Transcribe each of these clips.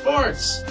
Sports.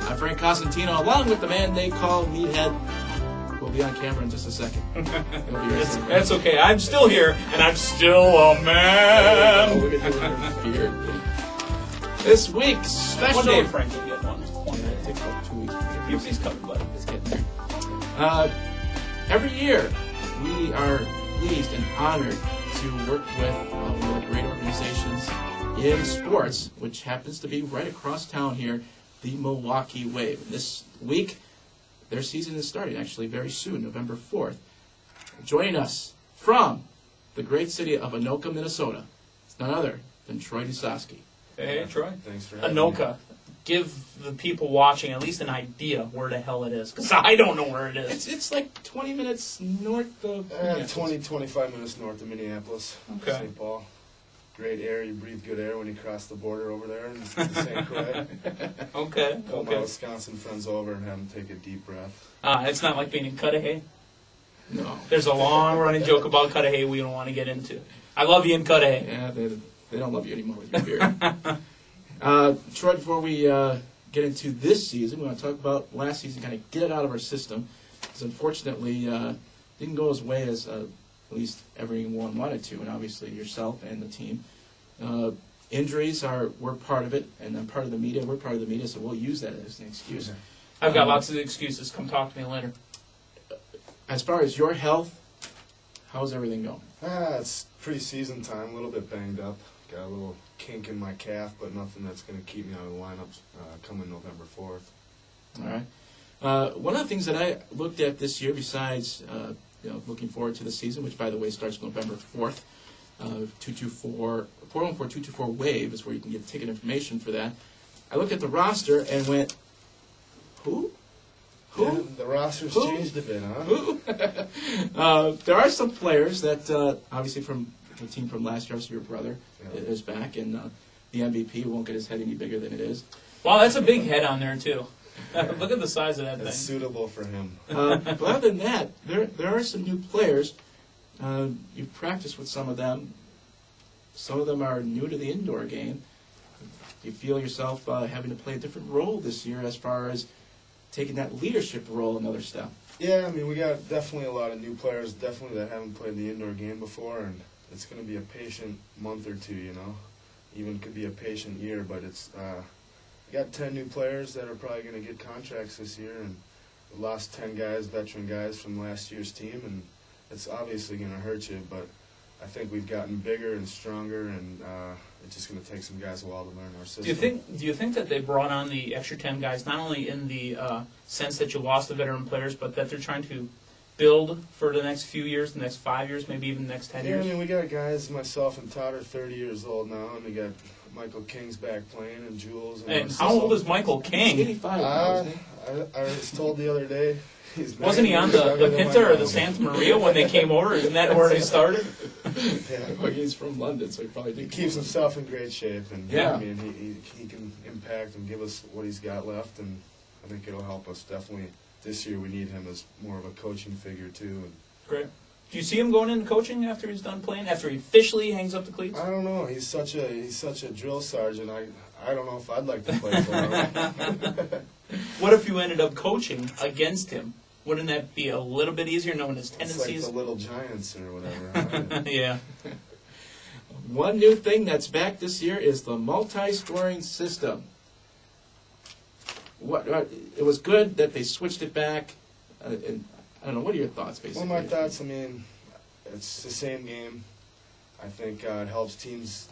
I'm Frank Cosentino, along with the man they call Meathead. We'll be on camera in just a second. That's okay. I'm still here, and I'm still a man. Oh, look at your beard. This week's special... One day, Frank, you'll get one. It takes about 2 weeks. He's coming, buddy. Let's get there. Every year, we are pleased and honored to work with one of the great organizations in sports, which happens to be right across town here, the Milwaukee Wave. And this week, their season is starting, actually, very soon, November 4th. Joining us from the great city of Anoka, Minnesota, it's none other than Troy Dusosky. Hey, Troy. Thanks for having Anoka. Give the people watching at least an idea where the hell it is, because I don't know where it is. It's like 20 minutes north of... 25 minutes north of Minneapolis, Okay. St. Paul. Great air. You breathe good air when you cross the border over there in St. Croix. Okay. Pull my Wisconsin friends over and have them take a deep breath. It's not like being in Cudahy. No. There's a long-running joke about Cudahy we don't want to get into. I love you in Cudahy. Yeah, they don't love you anymore with your beard. Troy, before we get into this season, we want to talk about last season, kind of get it out of our system. Because unfortunately, didn't go as way as at least everyone wanted to, and obviously yourself and the team. Injuries were part of it, and then part of the media. We're part of the media, so we'll use that as an excuse. I've got lots of excuses. Come talk to me later. As far as your health, how's everything going? It's pre-season time, a little bit banged up. Got a little kink in my calf, but nothing that's going to keep me out of the lineups coming November 4th. All right. One of the things that I looked at this year, besides looking forward to the season, which by the way starts November 4th, 414-224 Wave is where you can get ticket information for that. I looked at the roster and went, who? Yeah, the roster's changed a bit, huh? Who? There are some players that obviously from the team from last year, so your brother is back, and the MVP won't get his head any bigger than it is. Wow, that's a big head on there, too. Look at the size of that thing. It's suitable for him. But other than that, there are some new players. You've practiced with some of them. Some of them are new to the indoor game. Do you feel yourself having to play a different role this year as far as taking that leadership role another step? Yeah, I mean, we got definitely a lot of new players, definitely that haven't played the indoor game before, and it's going to be a patient month or two, Even could be a patient year, but it's we got 10 new players that are probably going to get contracts this year, and we lost 10 guys, veteran guys from last year's team, and it's obviously going to hurt you, but I think we've gotten bigger and stronger, and it's just going to take some guys a while to learn our system. Do you think that they brought on the extra 10 guys not only in the sense that you lost the veteran players, but that they're trying to build for the next few years, the next 5 years, maybe even the next 10 years? Yeah, I mean, we got guys, myself and Todd are 30 years old now, and we got Michael King's back playing, and Jules. And how old is Michael King? 85 now, isn't he? I was told the other day. Wasn't he on the Pinta or the Santa Maria when they came over? Isn't that where they started? Yeah. Well, he's from London, so he probably He did. keeps himself in great shape, and Yeah. I mean, he can impact and give us what he's got left, and I think it'll help us definitely. This year we need him as more of a coaching figure too. And Great. Do you see him going into coaching after he's done playing? After he officially hangs up the cleats? I don't know. He's such a drill sergeant. I don't know if I'd like to play for him. What if you ended up coaching against him? Wouldn't that be a little bit easier knowing his It's tendencies? like the Little Giants or whatever. Huh? Yeah. One new thing that's back this year is the multi-scoring system. It was good that they switched it back. And I don't know. What are your thoughts, basically? Well, my thoughts. I mean, it's the same game. I think it helps teams.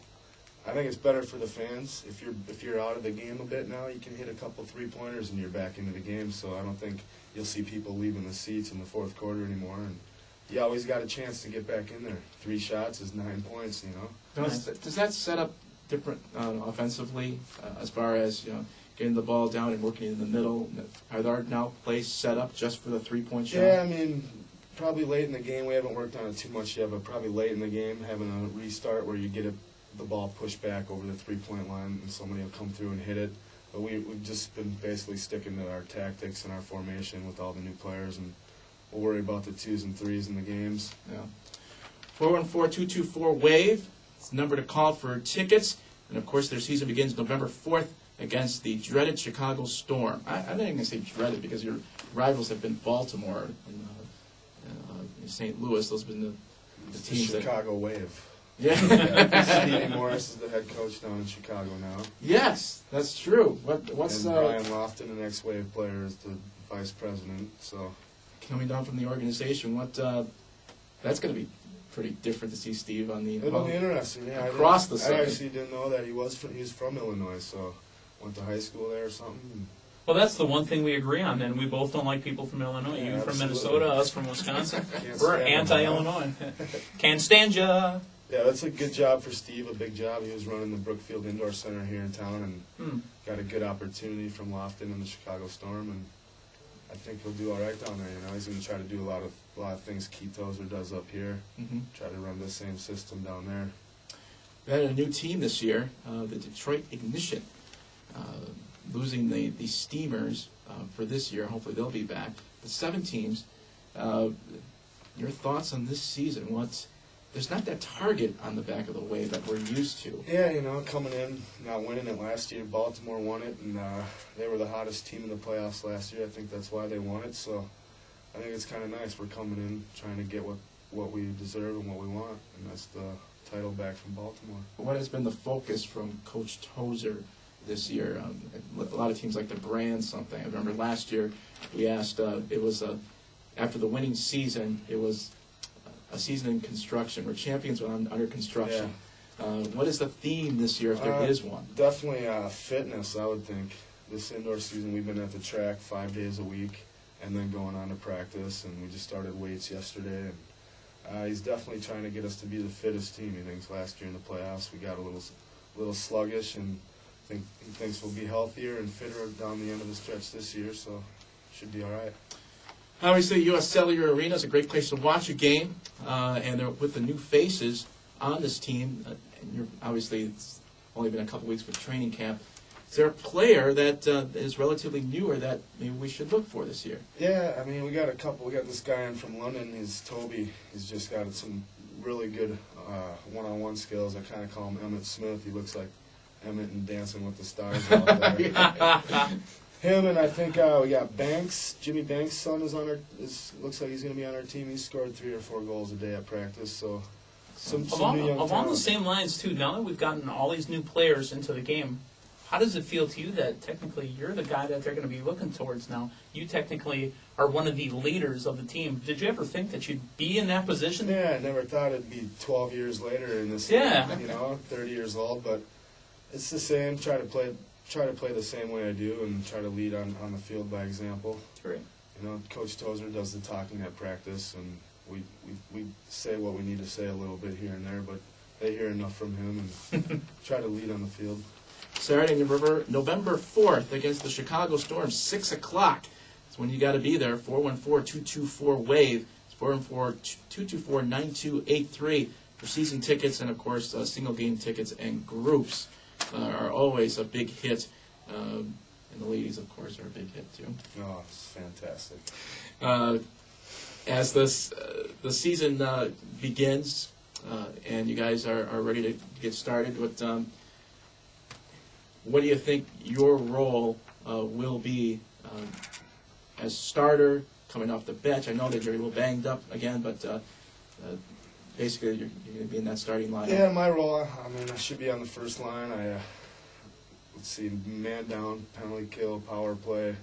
I think it's better for the fans. If you're out of the game a bit now, you can hit a couple 3-pointers and you're back into the game. So I don't think you'll see people leaving the seats in the fourth quarter anymore. And you always got a chance to get back in there. 3 shots is 9 points. Does that set up different offensively as far as getting the ball down and working in the middle? Are there now plays set up just for the 3-point shot? Yeah, I mean, probably late in the game. We haven't worked on it too much yet, but probably late in the game, having a restart where you get the ball pushed back over the 3-point line and somebody will come through and hit it. But we've just been basically sticking to our tactics and our formation with all the new players, and we'll worry about the 2s and 3s in the games. Yeah. 414-224-WAVE. It's the number to call for tickets. And, of course, their season begins November 4th against the dreaded Chicago Storm. I'm not even going to say dreaded because your rivals have been Baltimore and St. Louis. Those have been the It's teams the Chicago Wave. Yeah. Stevie Morris is the head coach down in Chicago now. Yes, that's true. What's and Brian Lofton, the next Wave player, is the vice president. So coming down from the organization? That's going to be pretty different to see Steve on the. It'll be interesting. Yeah, across the side. I actually didn't know that he was from Illinois, so went to high school there or something. Well, that's the one thing we agree on. Then we both don't like people from Illinois. Yeah, you from absolutely. Minnesota, us from Wisconsin. Can't We're stand him, anti-Illinois. Can't stand ya. Yeah, that's a good job for Steve, a big job. He was running the Brookfield Indoor Center here in town and got a good opportunity from Lofton and the Chicago Storm, and I think he'll do all right down there. You know, he's going to try to do a lot of things Keith Tozer does up here. Try to run the same system down there. We had a new team this year, the Detroit Ignition, losing the Steamers for this year. Hopefully they'll be back. But 7 teams. Your thoughts on this season? There's not that target on the back of the Wave that we're used to. Yeah, you know, coming in, not winning it last year. Baltimore won it, and they were the hottest team in the playoffs last year. I think that's why they won it. So I think it's kind of nice. We're coming in trying to get what we deserve and what we want, and that's the title back from Baltimore. What has been the focus from Coach Tozer this year? A lot of teams like to brand something. I remember last year we asked, it was after the winning season, it was a season in construction, where champions were under construction. Yeah. What is the theme this year, if there is one? Definitely fitness, I would think. This indoor season, we've been at the track 5 days a week and then going on to practice, and we just started weights yesterday. And he's definitely trying to get us to be the fittest team. He thinks last year in the playoffs we got a little sluggish, and he thinks we'll be healthier and fitter down the end of the stretch this year, so should be all right. Obviously, U.S. Cellular Arena is a great place to watch a game, and with the new faces on this team, and obviously it's only been a couple weeks for training camp. Is there a player that is relatively newer that maybe we should look for this year? Yeah, I mean, we got a couple. We got this guy in from London. He's Toby. He's just got some really good one-on-one skills. I kind of call him Emmett Smith. He looks like Emmett in Dancing with the Stars out there. Him, and I think we got Banks. Jimmy Banks' son is looks like he's going to be on our team. He's scored 3 or 4 goals a day at practice. So some new young along the talent. same lines too. Now that we've gotten all these new players into the game, how does it feel to you that technically you're the guy that they're going to be looking towards now? You technically are one of the leaders of the team. Did you ever think that you'd be in that position? Yeah, I never thought it'd be 12 years later in this. Yeah. You know, 30 years old, but it's the same. Try to play the same way I do and try to lead on the field by example. Great. You know, Coach Tozer does the talking at practice, and we say what we need to say a little bit here and there, but they hear enough from him and try to lead on the field. Saturday, November 4th against the Chicago Storm, 6 o'clock. That's when you got to be there. 414-224-WAVE. It's 414-224-9283 for season tickets, and of course single game tickets and groups are always a big hit. And the ladies, of course, are a big hit too. Oh, it's fantastic. As the season begins, and you guys are ready to get started, what do you think your role will be as starter coming off the bench? I know that you're a little banged up again, but basically you're going to be in that starting lineup. Yeah, my role, I mean, I should be on the first line. Let's see, man down, penalty kill, power play,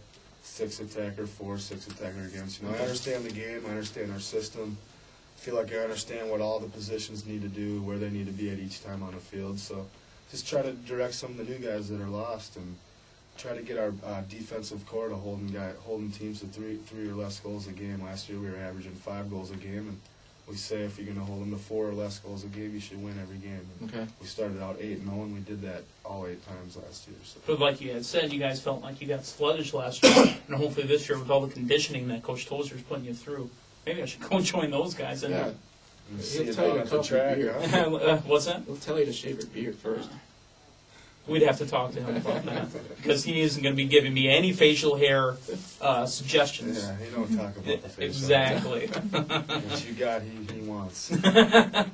6 attacker, 4, 6 attacker against. You know, I understand the game, I understand our system. I feel like I understand what all the positions need to do, where they need to be at each time on the field. So just try to direct some of the new guys that are lost and try to get our defensive core to holding teams to three or less goals a game. Last year we were averaging 5 goals a game, and we say if you're going to hold them to 4 or less goals a game, you should win every game. And okay. We started out 8-0, and we did that all 8 times last year. So. But like you had said, you guys felt like you got sluggish last year, and hopefully this year with all the conditioning that Coach Tozer is putting you through, maybe I should go join those guys. And Yeah. He'll tell you to cut your beard. What's that? He'll tell you to shave your beard first. We'd have to talk to him about that because he isn't going to be giving me any facial hair suggestions. Yeah, he don't talk about the face. Exactly. What you got, he wants. All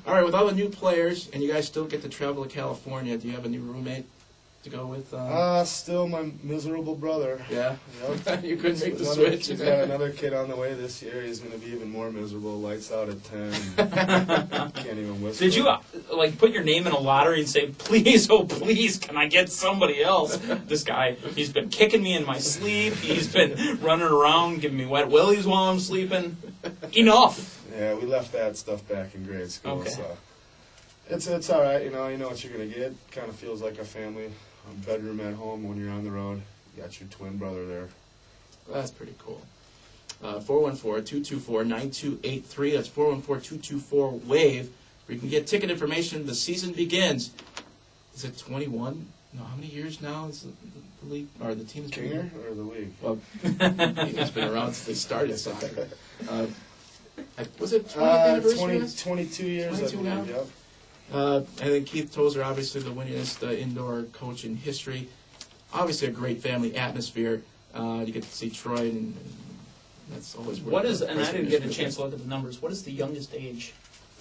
right, with all the new players, and you guys still get to travel to California, do you have a new roommate? to go with? Still my miserable brother. Yeah. Yep. You couldn't make the Another- switch. He's got another kid on the way this year. He's going to be even more miserable. Lights out at 10. Can't even whistle. Did you put your name in a lottery and say, please, oh please, can I get somebody else? This guy, he's been kicking me in my sleep. He's been running around, giving me wet willies while I'm sleeping. Enough. Yeah, we left that stuff back in grade school. Okay. So it's all right. You know what you're going to get. Kind of feels like a family. Bedroom at home when you're on the road. You got your twin brother there. That's pretty cool. 414-224-9283. That's 414-224-WAVE. Where you can get ticket information. The season begins. Is it 21? No, how many years now is the league or the team's been Kinger or the league? Well, it's been around since they started soccer. Was it 20th anniversary? 22 years, 22 I now? believe, yep. And then Keith Tozer, obviously the winningest indoor coach in history. Obviously a great family atmosphere. You get to see Troy, and that's always worth What is, and I price didn't get a admission. chance to look at the numbers, what is the youngest age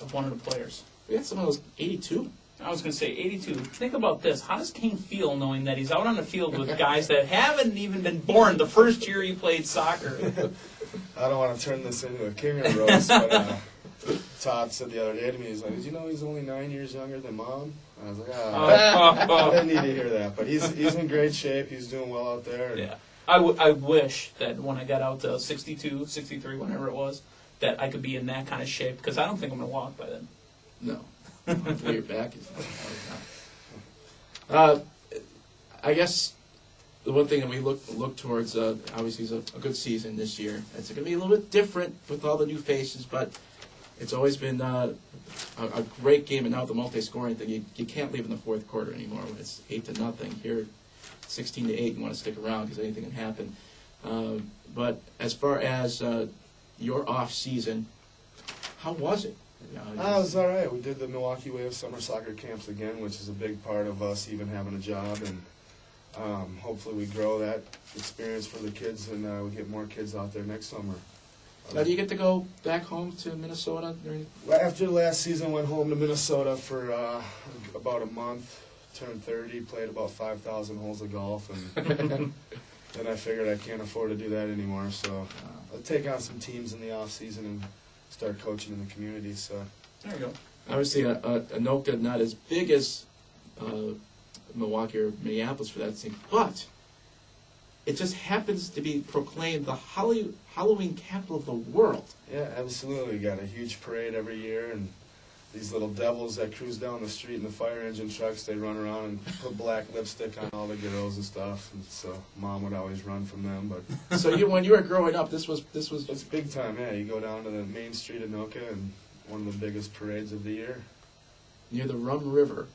of one of the players? We had some of those 82. I was going to say 82. Think about this. How does King feel knowing that he's out on the field with guys that haven't even been born the first year he played soccer? I don't want to turn this into a Kinger roast, but Todd said the other day to me, he's like, did you know he's only 9 years younger than Mom? I was like, I didn't need to hear that. But he's in great shape. He's doing well out there. And Yeah. I wish that when I got out to 62, 63, whenever it was, that I could be in that kind of shape, because I don't think I'm going to walk by then. No. Hopefully your back is I guess the one thing that we look towards, obviously, is a good season this year. It's going to be a little bit different with all the new faces, but it's always been a great game. And now with the multi-scoring thing, you can't leave in the fourth quarter anymore when it's 8-0. Here, 16-8, you want to stick around because anything can happen. But as far as your off season, how was it? it was all right. We did the Milwaukee Wave Summer Soccer Camps again, which is a big part of us even having a job. And hopefully we grow that experience for the kids, and we get more kids out there next summer. Now, do you get to go back home to Minnesota? After last season, went home to Minnesota for about a month. Turned 30, played about 5,000 holes of golf, and then I figured I can't afford to do that anymore. So I'll take on some teams in the off season and start coaching in the community. So There you go. Obviously, Anoka not as big as Milwaukee or Minneapolis for that thing, but it just happens to be proclaimed the Halloween capital of the world. yeah, absolutely. We got a huge parade every year, and these little devils that cruise down the street in the fire engine trucks, they run around and put black lipstick on all the girls and stuff. And so Mom would always run from them. But So when you were growing up, this was it's big time. Yeah, you go down to the main street of Anoka, and one of the biggest parades of the year. near the Rum River.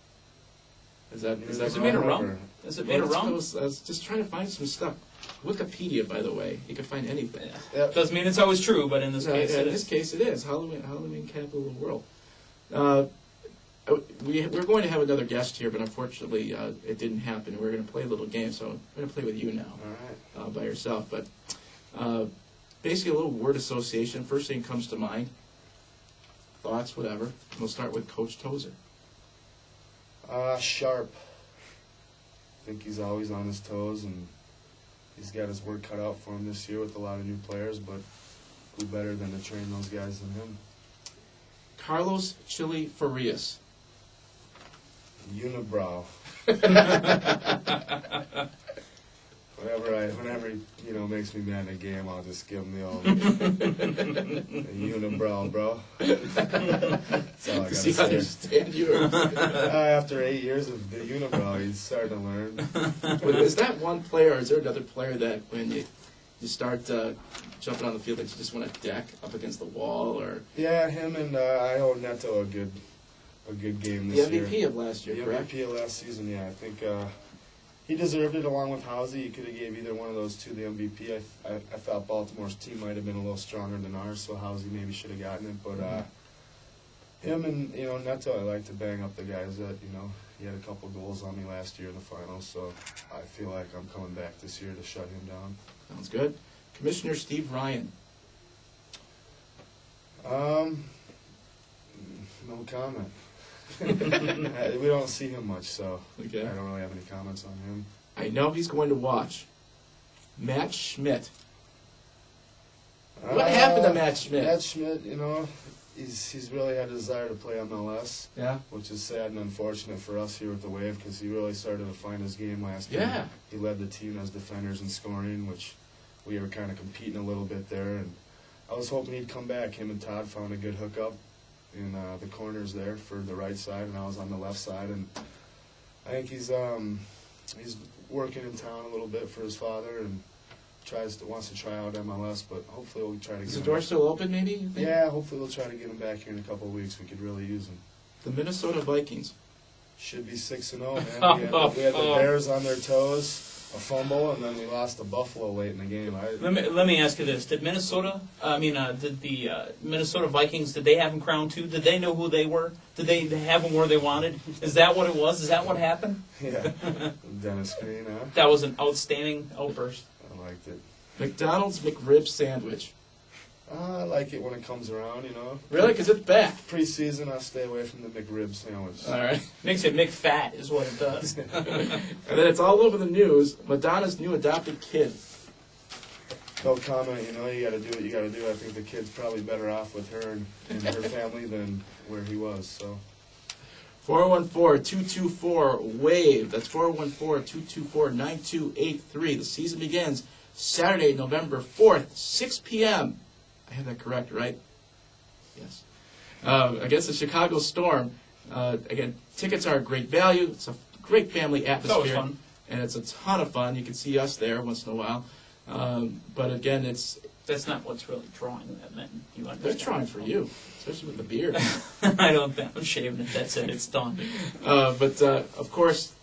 Is that Is Is it made of rum? Is it made of rum? I was just trying to find some stuff. Wikipedia, by the way, you can find anything. Yep. Doesn't mean it's always true, but in this case in it this is. case, it is Halloween capital of the world. We're going to have another guest here, but unfortunately, it didn't happen. We're going to play a little game, so I'm going to play with you now, All right. by yourself. But basically, a little word association. First thing comes to mind. Thoughts, whatever. We'll start with Coach Tozer. Sharp. I think he's always on his toes, and he's got his work cut out for him this year with a lot of new players, but who better than to train those guys than him? Carlos Chili Farias. Unibrow. Whenever he makes me mad in a game, I'll just give him the old unibrow, bro. That's all I gotta See, I say. understand you. After 8 years of the unibrow, he's starting to learn. But is that one player, or is there another player that when you start jumping on the field, that you just want to deck up against the wall, or Yeah, him and I owe Neto a good game the this year. MVP of last year, The correct? MVP of last season, yeah. I think he deserved it along with Housey. You could have gave either one of those two the MVP. I thought Baltimore's team might have been a little stronger than ours, so Housey maybe should have gotten it. But him and Neto, I like to bang up the guys that he had a couple goals on me last year in the finals. So I feel like I'm coming back this year to shut him down. Sounds good. Commissioner Steve Ryan. No comment. We don't see him much, so Okay. I don't really have any comments on him. I know he's going to watch. Matt Schmidt. What happened to Matt Schmidt? Matt Schmidt, he's really had a desire to play MLS, Yeah. which is sad and unfortunate for us here with the Wave because he really started to find his game last year. Yeah. He led the team as defenders in scoring, which we were kind of competing a little bit there. And I was hoping he'd come back. Him and Todd found a good hookup in the corners there for the right side, and I was on the left side. And I think he's working in town a little bit for his father and wants to try out MLS, but hopefully we'll try to Is get the him. door still open, maybe, you think? Yeah, hopefully we'll try to get him back here in a couple of weeks. We could really use him. The Minnesota Vikings. Should be 6-0, man. We had the Bears on their toes, a fumble, and then we lost to Buffalo late in the game. Let me ask you this: did the Minnesota Vikings? Did they have him crowned too? Did they know who they were? Did they have him where they wanted? Is that what it was? Is that what happened? Yeah, Dennis Green, huh? That was an outstanding outburst. I liked it. McDonald's McRib sandwich. I like it when it comes around, Really? Because it's back. Preseason, I'll stay away from the McRib sandwich. All right. Makes it McFat is what it does. And then it's all over the news. Madonna's new adopted kid. No comment, you got to do what you got to do. I think the kid's probably better off with her and her family than where he was, so. 414-224-WAVE. That's 414-224-9283. The season begins Saturday, November 4th, 6 p.m. I have that correct, right? Yes. Against the Chicago Storm. Again, tickets are a great value. It's a great family atmosphere. always fun. And it's a ton of fun. You can see us there once in a while. But again, That's not what's really drawing that, man. You they're understand? trying for you, especially with the beard. I don't think I'm shaving it. That's it. It's done. But of course,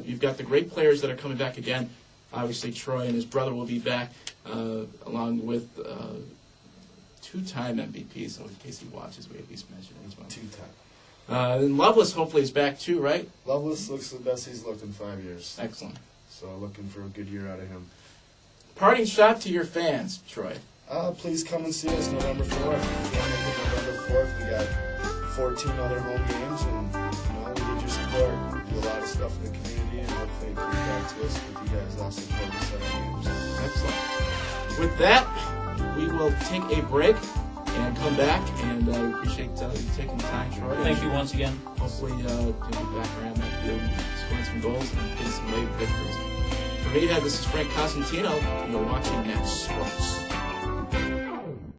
you've got the great players that are coming back again. Obviously, Troy and his brother will be back, along with two-time MVP. So in case he watches, we at least mention it as well. Two-time. And Loveless hopefully is back too, right? Loveless looks the best he's looked in 5 years. Excellent. So looking for a good year out of him. Parting shot to your fans, Troy. Please come and see us November 4th. November 4th, we got 14 other home games, and we need your support. We do a lot of stuff in the community, and hopefully it comes back to us with you guys also support us at our games. Excellent. With that, we will take a break and come back, and we appreciate you taking the time, Troy. Thank you once again. Hopefully, you'll be back around that field, scoring some goals, and getting some late victories. For Meathead, this is Frank Cosentino, and you're watching Net Sports.